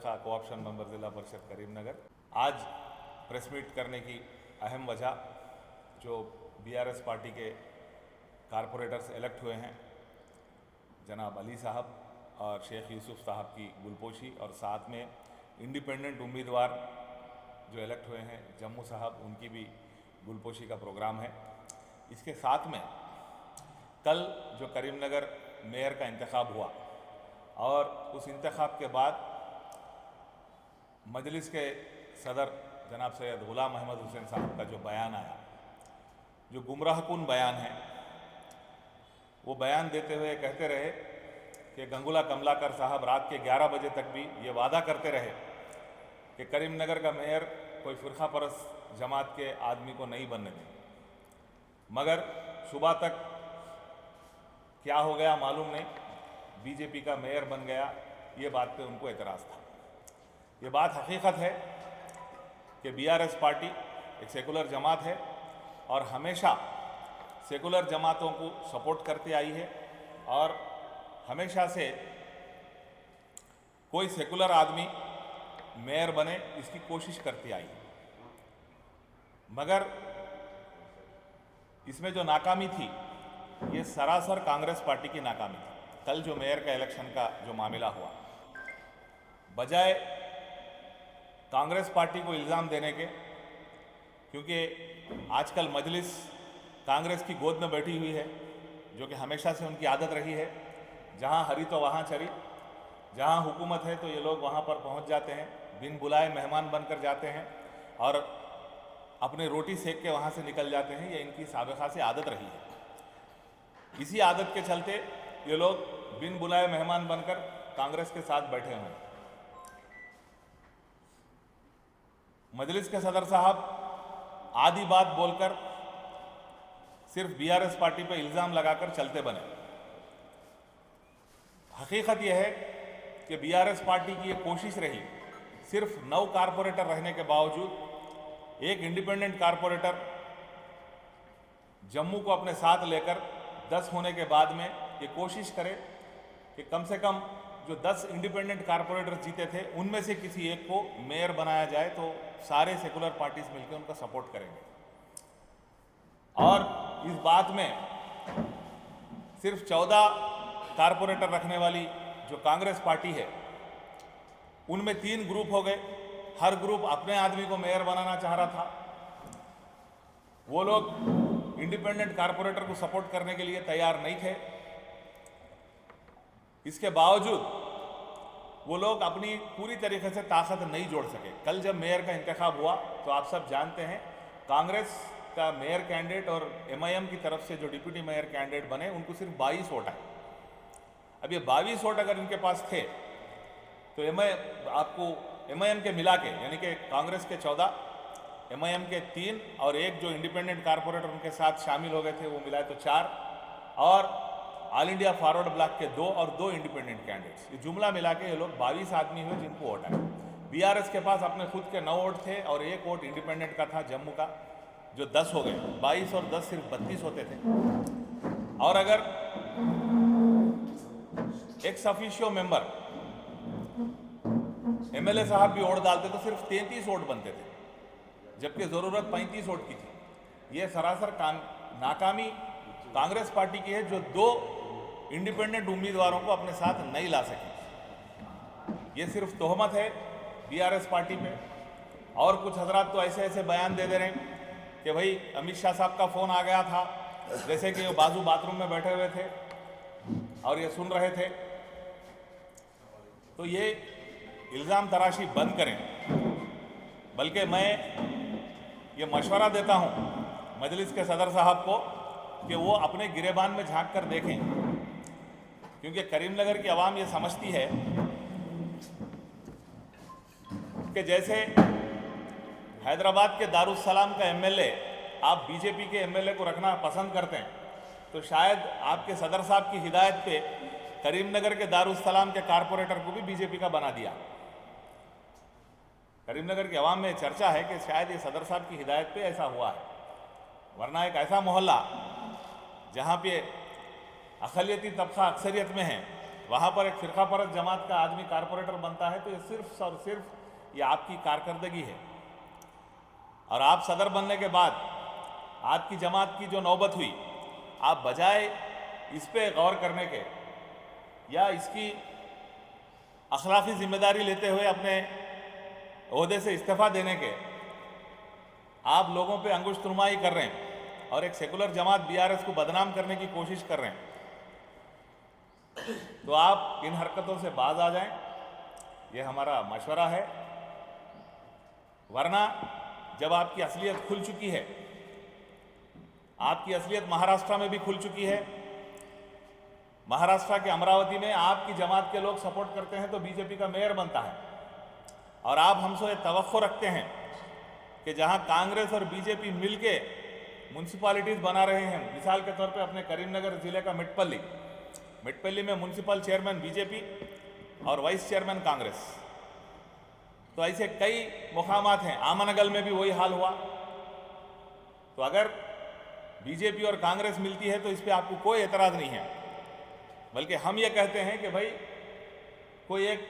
Sulekha co-option member ज़िला परिषद करीमनगर। आज प्रेस मीट करने की अहम वजह जो बीआरएस पार्टी के कारपोरेटर्स इलेक्ट हुए हैं, जनाब अली साहब और शेख यूसुफ साहब की गुलपोशी, और साथ में इंडिपेंडेंट उम्मीदवार जो इलेक्ट हुए हैं जम्मू साहब, उनकी भी गुलपोशी का प्रोग्राम है। इसके साथ में कल जो करीमनगर मेयर का इंतखाब हुआ और उस इंतखाब के बाद मजलिस के सदर जनाब सैयद गुलाम अहमद हुसैन साहब का जो बयान आया, जो गुमराहकुन बयान है, वो बयान देते हुए कहते रहे कि गंगुला कमलाकर साहब रात के 11 बजे तक भी ये वादा करते रहे कि करीमनगर का मेयर कोई फ़िरका परस्त जमात के आदमी को नहीं बनने देंगे, मगर सुबह तक क्या हो गया मालूम नहीं, बीजेपी का मेयर बन गया। ये बात पे उनको एतराज़ था। ये बात हकीकत है कि बीआरएस पार्टी एक सेकुलर जमात है और हमेशा सेकुलर जमातों को सपोर्ट करती आई है और हमेशा से कोई सेकुलर आदमी मेयर बने इसकी कोशिश करती आई है। मगर इसमें जो नाकामी थी, ये सरासर कांग्रेस पार्टी की नाकामी थी। कल जो मेयर का इलेक्शन का जो मामला हुआ, बजाय कांग्रेस पार्टी को इल्ज़ाम देने के, क्योंकि आजकल मजलिस कांग्रेस की गोद में बैठी हुई है, जो कि हमेशा से उनकी आदत रही है। जहां हरी तो वहां चरी, जहां हुकूमत है तो ये लोग वहां पर पहुंच जाते हैं, बिन बुलाए मेहमान बनकर जाते हैं और अपने रोटी सेक के वहां से निकल जाते हैं। ये इनकी साबिक़ा से आदत रही है। इसी आदत के चलते ये लोग बिन बुलाए मेहमान बनकर कांग्रेस के साथ बैठे हुए हैं। मजलिस के सदर साहब आधी बात बोलकर सिर्फ बीआरएस पार्टी पर इल्ज़ाम लगाकर चलते बने। हकीकत यह है कि बीआरएस पार्टी की ये कोशिश रही, सिर्फ 9 कारपोरेटर रहने के बावजूद एक इंडिपेंडेंट कारपोरेटर जम्मू को अपने साथ लेकर 10 होने के बाद में ये कोशिश करे कि कम से कम जो 10 इंडिपेंडेंट कारपोरेटर जीते थे उनमें से किसी एक को मेयर बनाया जाए तो सारे सेकुलर पार्टीज मिलकर उनका सपोर्ट करेंगे। और इस बात में सिर्फ 14 कारपोरेटर रखने वाली जो कांग्रेस पार्टी है, उनमें 3 ग्रुप हो गए। हर ग्रुप अपने आदमी को मेयर बनाना चाह रहा था। वो लोग इंडिपेंडेंट कारपोरेटर को सपोर्ट करने के लिए तैयार नहीं थे। इसके बावजूद वो लोग अपनी पूरी तरीके से ताकत नहीं जोड़ सके। कल जब मेयर का इंतखाब हुआ तो आप सब जानते हैं, कांग्रेस का मेयर कैंडिडेट और एमआईएम की तरफ से जो डिप्टी मेयर कैंडिडेट बने, उनको सिर्फ 22 वोट आए। अब ये 22 वोट अगर इनके पास थे तो एमआईएम के मिला के, यानी कि कांग्रेस के 14, एमआईएम के 3 और एक जो इंडिपेंडेंट कारपोरेटर उनके साथ शामिल हो गए थे वो मिलाए तो 4, और ऑल इंडिया फॉरवर्ड ब्लॉक के 2 और 2 इंडिपेंडेंट कैंडिडेट्स, ये जुमला मिला के ये लोग 22 आदमी हुए जिनको वोट आए। बीआरएस के पास अपने खुद के 9 वोट थे और 1 वोट इंडिपेंडेंट का था जम्मू का, जो 10 हो गए। 22 और 10 सिर्फ 32 होते थे। और अगर एक्स ऑफिशियो मेंबर एमएलए साहब भी वोट डालते तो सिर्फ 33 वोट बनते थे, जबकि ज़रूरत 35 वोट की थी। ये सरासर नाकामी कांग्रेस पार्टी की है, जो 2 इंडिपेंडेंट उम्मीदवारों को अपने साथ नहीं ला सकी। ये सिर्फ तोहमत है बीआरएस पार्टी पे। और कुछ हजरात तो ऐसे ऐसे बयान दे रहे हैं कि भाई अमित शाह साहब का फ़ोन आ गया था, जैसे कि वो बाजू बाथरूम में बैठे हुए थे और ये सुन रहे थे। तो ये इल्ज़ाम तराशी बंद करें। बल्कि मैं ये मशवरा देता हूँ मजलिस के सदर साहब को कि वो अपने गिरेबान में झांक कर देखें, क्योंकि करीमनगर की आवाम ये समझती है कि जैसे हैदराबाद के दारुस्सलाम का एमएलए आप बीजेपी के एमएलए को रखना पसंद करते हैं, तो शायद आपके सदर साहब की हिदायत पे करीमनगर के दारुस्सलाम के कारपोरेटर को भी बीजेपी का बना दिया। करीमनगर की आवाम में चर्चा है कि शायद ये सदर साहब की हिदायत पे ऐसा हुआ है, वरना एक ऐसा मोहल्ला जहाँ पे अक़लियती तबका अक्सरियत में है, वहाँ पर एक फिरका परस्त जमात का आदमी कारपोरेटर बनता है, तो ये सिर्फ और सिर्फ ये आपकी कारकर्दगी है। और आप सदर बनने के बाद आपकी जमात की जो नौबत हुई, आप बजाय इस पे गौर करने के या इसकी अखलाकी जिम्मेदारी लेते हुए अपने ओहदे से इस्तीफा देने के, आप लोगों पे अंगुष्ठनुमाई कर रहे हैं और एक सेकुलर जमात बीआरएस को बदनाम करने की कोशिश कर रहे हैं। तो आप इन हरकतों से बाज आ जाएं, ये हमारा मशवरा है। वरना जब आपकी असलियत खुल चुकी है, आपकी असलियत महाराष्ट्र में भी खुल चुकी है, महाराष्ट्र के अमरावती में आपकी जमात के लोग सपोर्ट करते हैं तो बीजेपी का मेयर बनता है, और आप हमसे ये तवक्को रखते हैं कि जहां कांग्रेस और बीजेपी मिलके म्यूनसिपालिटीज बना रहे हैं, मिसाल के तौर पे अपने करीमनगर जिले का मिटपल्ली में म्यूनसिपल चेयरमैन बीजेपी और वाइस चेयरमैन कांग्रेस, तो ऐसे कई मुकामात हैं। आमनगल में भी वही हाल हुआ। तो अगर बीजेपी और कांग्रेस मिलती है तो इस पर आपको कोई एतराज़ नहीं है, बल्कि हम ये कहते हैं कि भाई कोई एक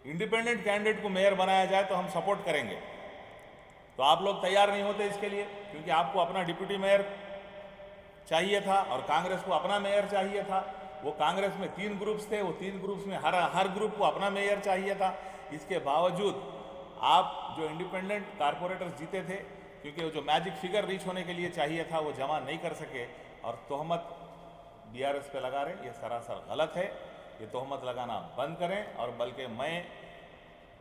इंडिपेंडेंट कैंडिडेट को मेयर बनाया जाए तो हम सपोर्ट करेंगे। तो आप लोग तैयार नहीं होते इसके लिए, क्योंकि आपको अपना डिप्यूटी मेयर चाहिए था और कांग्रेस को अपना मेयर चाहिए था। वो कांग्रेस में 3 ग्रुप्स थे, वो 3 ग्रुप्स में हर ग्रुप को अपना मेयर चाहिए था। इसके बावजूद आप जो इंडिपेंडेंट कारपोरेटर्स जीते थे, क्योंकि वो जो मैजिक फिगर रीच होने के लिए चाहिए था वो जमा नहीं कर सके, और तोहमत बीआरएस पे लगा रहे, ये सरासर गलत है। ये तोहमत लगाना बंद करें, और बल्कि मैं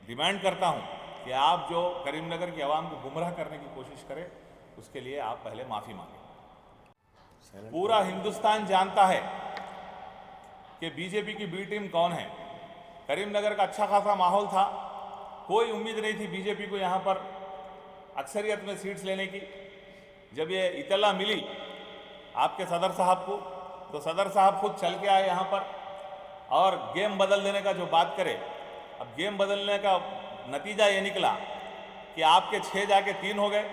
डिमांड करता हूं कि आप जो करीमनगर की आवाम को गुमराह करने की कोशिश करें, उसके लिए आप पहले माफ़ी मांगें। पूरा हिंदुस्तान जानता है कि बीजेपी की बी टीम कौन है। करीमनगर का अच्छा खासा माहौल था, कोई उम्मीद नहीं थी बीजेपी को यहाँ पर अक्सरियत में सीट्स लेने की। जब ये इतला मिली आपके सदर साहब को, तो सदर साहब खुद चल के आए यहाँ पर और गेम बदल देने का जो बात करे। अब गेम बदलने का नतीजा ये निकला कि आपके 6 जाके 3 हो गए,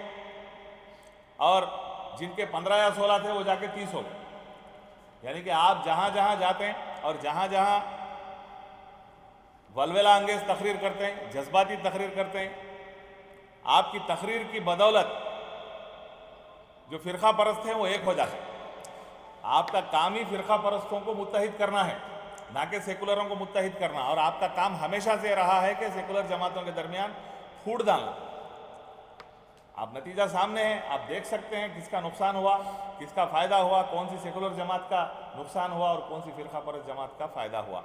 और जिनके 15 या 16 थे वो जाके 30 हो गए। यानी कि आप जहाँ जहाँ जाते हैं और जहाँ जहाँ वलवेला अंगेज तकरीर करते हैं, जज्बाती तकरीर करते हैं, आपकी तकरीर की बदौलत जो फिरका परस्त हैं वो एक हो जाते हैं। आपका काम ही फिरका परस्तों को मुत्तहिद करना है, ना कि सेकुलरों को मुत्तहिद करना। और आपका काम हमेशा से रहा है कि सेकुलर जमातों के दरमियान फूट डालना। आप नतीजा सामने है, आप देख सकते हैं किसका नुकसान हुआ, किसका फ़ायदा हुआ, कौन सी सेकुलर जमात का नुकसान हुआ और कौन सी फिरका परस्त जमात का फ़ायदा हुआ।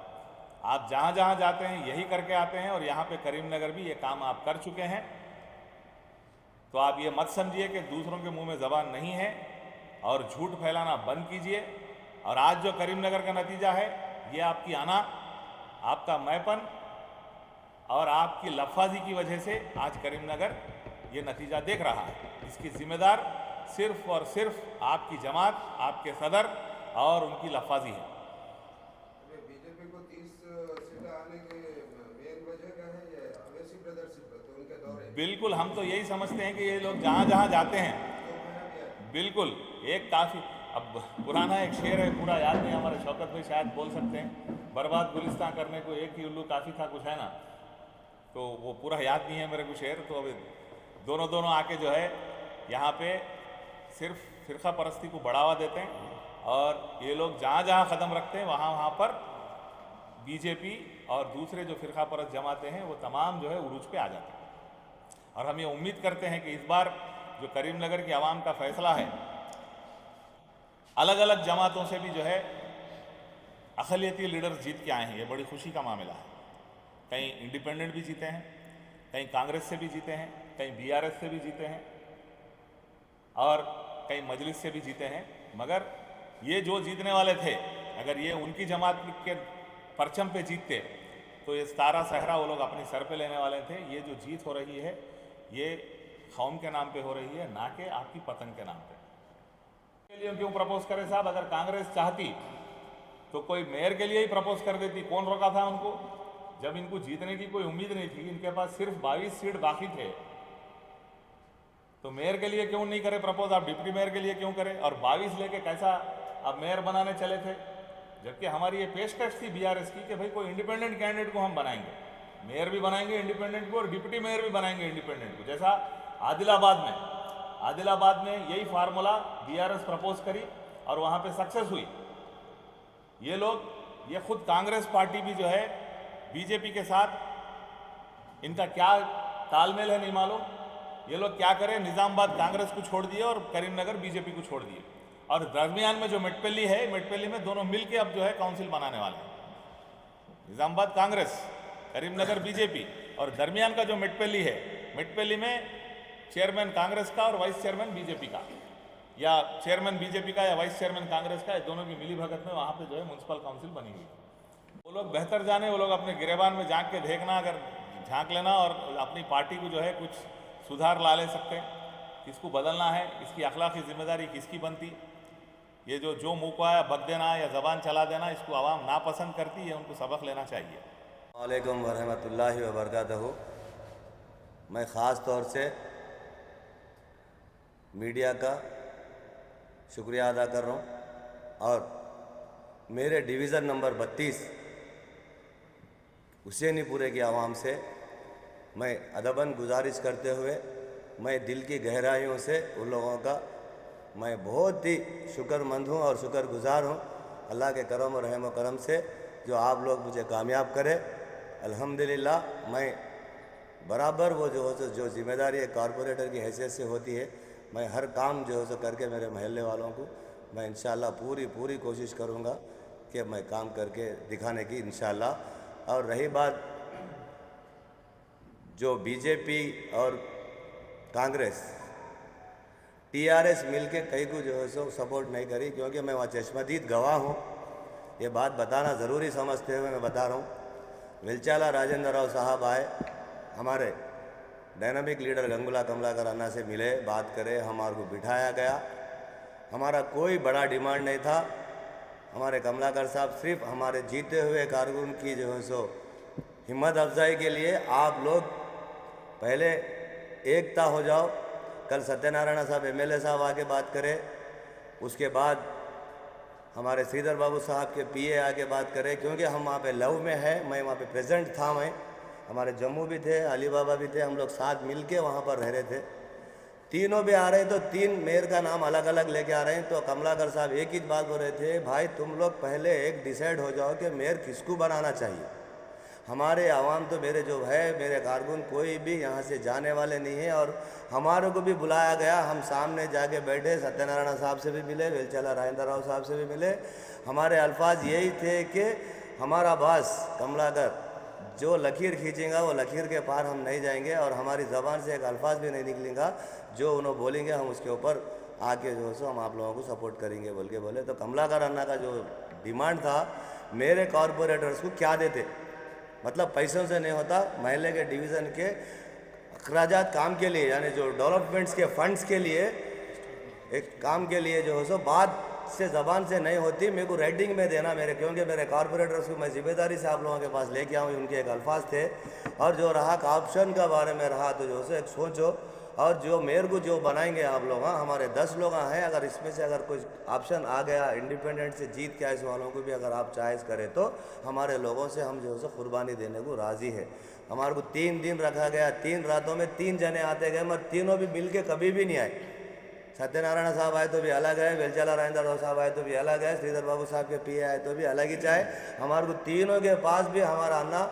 आप जहाँ जहाँ जाते हैं यही करके आते हैं, और यहाँ पे करीमनगर भी ये काम आप कर चुके हैं। तो आप ये मत समझिए कि दूसरों के मुंह में ज़बान नहीं है, और झूठ फैलाना बंद कीजिए। और आज जो करीमनगर का नतीजा है, ये आपकी आना, आपका मैपन और आपकी लफाजी की वजह से आज करीमनगर ये नतीजा देख रहा है। इसकी जिम्मेदार सिर्फ और सिर्फ आपकी जमात, आपके सदर और उनकी लफाजी है। बीजेपी को 30 सीटें आने के मेन वजह क्या है? ये अवैसी प्रदर्शित तो उनके दौरे। बिल्कुल, हम तो यही समझते हैं कि ये लोग जहाँ जहाँ जाते हैं, बिल्कुल एक काफ़ी, अब पुराना एक शेर है, पूरा याद नहीं, हमारे शौकत भाई शायद बोल सकते हैं, बर्बाद गुलिस्तान करने को एक ही उल्लू काफ़ी था, कुछ है ना, तो वो पूरा याद नहीं है मेरे को शेर। तो अभी दोनों आके जो है यहाँ पे सिर्फ फिरका परस्ती को बढ़ावा देते हैं, और ये लोग जहाँ जहाँ कदम रखते हैं वहाँ पर बीजेपी और दूसरे जो फिरका परस्त जमाते हैं वो तमाम जो है उरूज पे आ जाते हैं। और हम ये उम्मीद करते हैं कि इस बार जो करीमनगर की आवाम का फैसला है, अलग अलग जमातों से भी जो है अक़लियती लीडर्स जीत के आए हैं, ये बड़ी खुशी का मामला है। कहीं इंडिपेंडेंट भी जीते हैं, कहीं कांग्रेस से भी जीते हैं, कहीं बीआरएस से भी जीते हैं, और कहीं मजलिस से भी जीते हैं। मगर ये जो जीतने वाले थे, अगर ये उनकी जमात के परचम पे जीतते तो ये सारा सहरा वो लोग अपने सर पे लेने वाले थे। ये जो जीत हो रही है ये कौम के नाम पे हो रही है, ना कि आपकी पतंग के नाम पे। के लिए क्यों प्रपोज करे साहब? अगर कांग्रेस चाहती तो कोई मेयर के लिए ही प्रपोज कर देती। कौन रोका था उनको? जब इनको जीतने की कोई उम्मीद नहीं थी, इनके पास सिर्फ 22 सीट बाकी थे, तो मेयर के लिए क्यों नहीं करे प्रपोज? आप डिप्टी मेयर के लिए क्यों करें? और 22 लेके कैसा आप मेयर बनाने चले थे? जबकि हमारी ये पेशकश थी बीआरएस की कि भाई कोई इंडिपेंडेंट कैंडिडेट को हम बनाएंगे, मेयर भी बनाएंगे इंडिपेंडेंट को और डिप्टी मेयर भी बनाएंगे इंडिपेंडेंट को। जैसा आदिलाबाद में यही फार्मूला बीआरएस प्रपोज करी और वहाँ पे सक्सेस हुई। ये खुद कांग्रेस पार्टी भी जो है बीजेपी के साथ इनका क्या तालमेल है नहीं मालूम। ये लोग क्या करें, निजामाबाद कांग्रेस को छोड़ दिए और करीमनगर बीजेपी को छोड़ दिए, और दरमियान में जो मेटपल्ली है, मेटपल्ली में दोनों मिलके अब जो है काउंसिल बनाने वाले हैं। निजामाबाद कांग्रेस, करीमनगर बीजेपी, और दरमियान का जो मेटपल्ली है, मेटपल्ली में चेयरमैन कांग्रेस का और वाइस चेयरमैन बीजेपी का, या चेयरमैन बीजेपी का या वाइस चेयरमैन कांग्रेस का, ये दोनों की मिली भगत में वहाँ पे जो है म्यूनसिपल काउंसिल बनी हुई। वो लोग बेहतर जाने, वो लोग अपने गिरेबान में झांक के देखना, अगर झांक लेना और अपनी पार्टी को जो है कुछ सुधार ला ले सकते हैं। किसको बदलना है, इसकी अखलाकी जिम्मेदारी किसकी बनती। ये जो मुँह को आया बक देना या ज़बान चला देना, इसको आवाम नापसंद करती है, उनको सबक लेना चाहिए। वालेकुम वरहमतुल्लाहि वबरकातहू। मैं ख़ास तौर से मीडिया का शुक्रिया अदा कर रहा हूँ और मेरे डिवीज़न नंबर 32 हुसैनीपुरे की आवाम से मैं अदबन गुजारिश करते हुए, मैं दिल की गहराइयों से उन लोगों का मैं बहुत ही शुक्रमंद हूँ और शुक्रगुजार हूँ अल्लाह के करम और रहम करम से जो आप लोग मुझे कामयाब करें। अल्हम्दुलिल्लाह मैं बराबर वो जो जिम्मेदारी एक कॉरपोरेटर की हैसियत से होती है, मैं हर काम जो है सो करके मेरे महल्ले वालों को मैं इंशाल्लाह पूरी कोशिश करूँगा कि मैं काम करके दिखाने की इंशाल्लाह। और रही बात जो बीजेपी और कांग्रेस टीआरएस मिलके कई को जो है सो सपोर्ट नहीं करी, क्योंकि मैं वहाँ चश्मदीद गवाह हूँ। ये बात बताना ज़रूरी समझते हुए मैं बता रहा हूँ। विलचाला राजेंद्र राव साहब आए, हमारे डायनामिक लीडर गंगुला कमलाकर अन्ना से मिले, बात करे, हमारे को बिठाया गया। हमारा कोई बड़ा डिमांड नहीं था। हमारे कमलाकर साहब सिर्फ हमारे जीते हुए कारकुन की जो है सो हिम्मत अफजाई के लिए आप लोग पहले एकता हो जाओ। कल सत्यनारायण साहब एमएलए साहब आके बात करें, उसके बाद हमारे श्रीधर बाबू साहब के पीए आके बात करें, क्योंकि हम वहाँ पे लव में है, मैं वहाँ पे प्रेजेंट था। मैं हमारे जम्मू भी थे, अली बाबा भी थे, हम लोग साथ मिल के वहाँ पर रह रहे थे। तीनों भी आ रहे हैं तो 3 मेयर का नाम अलग अलग लेके आ रहे हैं। तो कमलाकर साहब एक ही बात बोल रहे थे, भाई तुम लोग पहले एक डिसाइड हो जाओ कि मेयर किसको बनाना चाहिए। हमारे आवाम तो मेरे जो है मेरे कारकुन कोई भी यहाँ से जाने वाले नहीं है, और हमारे को भी बुलाया गया। हम सामने जाके बैठे, सत्यनारायण साहब से भी मिले, वेलचला राजेंद्र राव साहब से भी मिले। हमारे अल्फाज यही थे कि हमारा बास कमलाकर जो लकीर खींचेगा वो लकीर के पार हम नहीं जाएंगे, और हमारी ज़बान से एक अल्फाज भी नहीं निकलेगा, जो उन्होंने बोलेंगे हम उसके ऊपर आके जो सो हम आप लोगों को सपोर्ट करेंगे बोल के बोले। तो कमलाकर अन्ना का जो डिमांड था, मेरे कॉरपोरेटर्स को क्या देते, मतलब पैसों से नहीं होता, महल्ले के डिवीज़न के अखराजात काम के लिए, यानी जो डेवलपमेंट्स के फंड्स के लिए एक काम के लिए जो है सो बात से ज़बान से नहीं होती, मेरे को राइटिंग में देना मेरे, क्योंकि मेरे कॉरपोरेटर्स को मैं जिम्मेदारी से आप लोगों के पास लेके आऊँ, उनके एक अल्फाज थे। और जो रहा ऑप्शन का बारे में रहा, तो जो सो एक सोचो, और जो मेयर को जो बनाएंगे आप लोग, हाँ हमारे 10 लोग हैं, अगर इसमें से अगर कुछ ऑप्शन आ गया इंडिपेंडेंट से जीत के इस वालों को भी अगर आप चॉइस करें, तो हमारे लोगों से हम जो है कुर्बानी देने को राज़ी है। हमारे को 3 दिन रखा गया, 3 रातों में 3 जने आते गए, मगर तीनों भी मिल के कभी भी नहीं आए। सत्यनारायण साहब आए तो भी अलग है, वेलचला राजेंद्र राव साहब आए तो भी अलग है, श्रीधर बाबू साहब के पीए आए तो भी अलग ही चाहे। हमारे को तीनों के पास भी हमारा अन्ना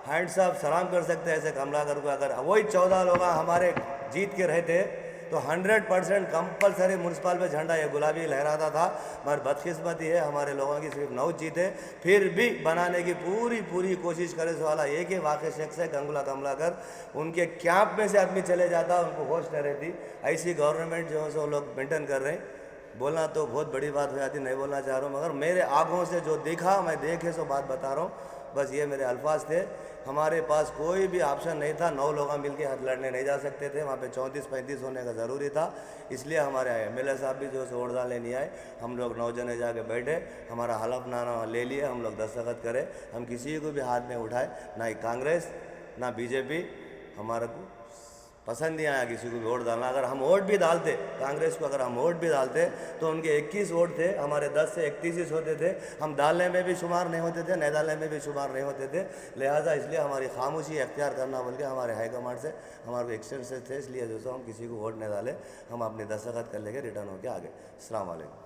हैंड साहब सलाम कर सकते हैं ऐसे कमलाकर को। अगर वही 14 लोग हमारे जीत के रहते तो 100% कंपलसरी म्यूनसिपल पे झंडा ये गुलाबी लहराता था। मगर बदकिस्मती है हमारे लोगों की सिर्फ 9 जीते, फिर भी बनाने की पूरी कोशिश करे वाला एक ही वाक़ई शख्स है गंगुला कमलाकर। उनके कैंप में से आदमी चले जाता, उनको होश न रहती। ऐसी गवर्नमेंट जो है सो लोग मेंटेन कर रहे हैं। बोलना तो बहुत बड़ी बात हो जाती, नहीं बोलना चाह रहा हूँ, मगर मेरे आँखों से जो देखा मैं देखे सो बात बता रहा हूँ। बस ये मेरे अल्फाज थे। हमारे पास कोई भी ऑप्शन नहीं था, 9 लोग मिल के हाथ लड़ने नहीं जा सकते थे, वहाँ पे 34-35 होने का ज़रूरी था। इसलिए हमारे एमएलए साहब भी जो है वोट डालने नहीं आए। हम लोग 9 जने जाके बैठे, हमारा हलफनामा ले लिए, हम लोग दस्तखत करे, हम किसी को भी हाथ नहीं उठाए, ना ही कांग्रेस ना बीजेपी हमारे को पसंद नहीं आया किसी को भी वोट डालना। अगर हम वोट भी डालते कांग्रेस को, अगर हम वोट भी डालते तो उनके 21 वोट थे, हमारे 10 से 31 होते थे, हम डालने में भी शुमार नहीं होते थे, नहीं डालने में भी शुमार नहीं होते थे। लिहाजा इसलिए हमारी खामोशी अख्तियार करना बोल के हमारे हाईकमांड से हमारे एक्सटेंशन थे, इसलिए जो हम किसी को वोट नहीं डाले, हम अपनी दस्तखत कर लेके रिटर्न होकर आगे। अस्सलाम वालेकुम।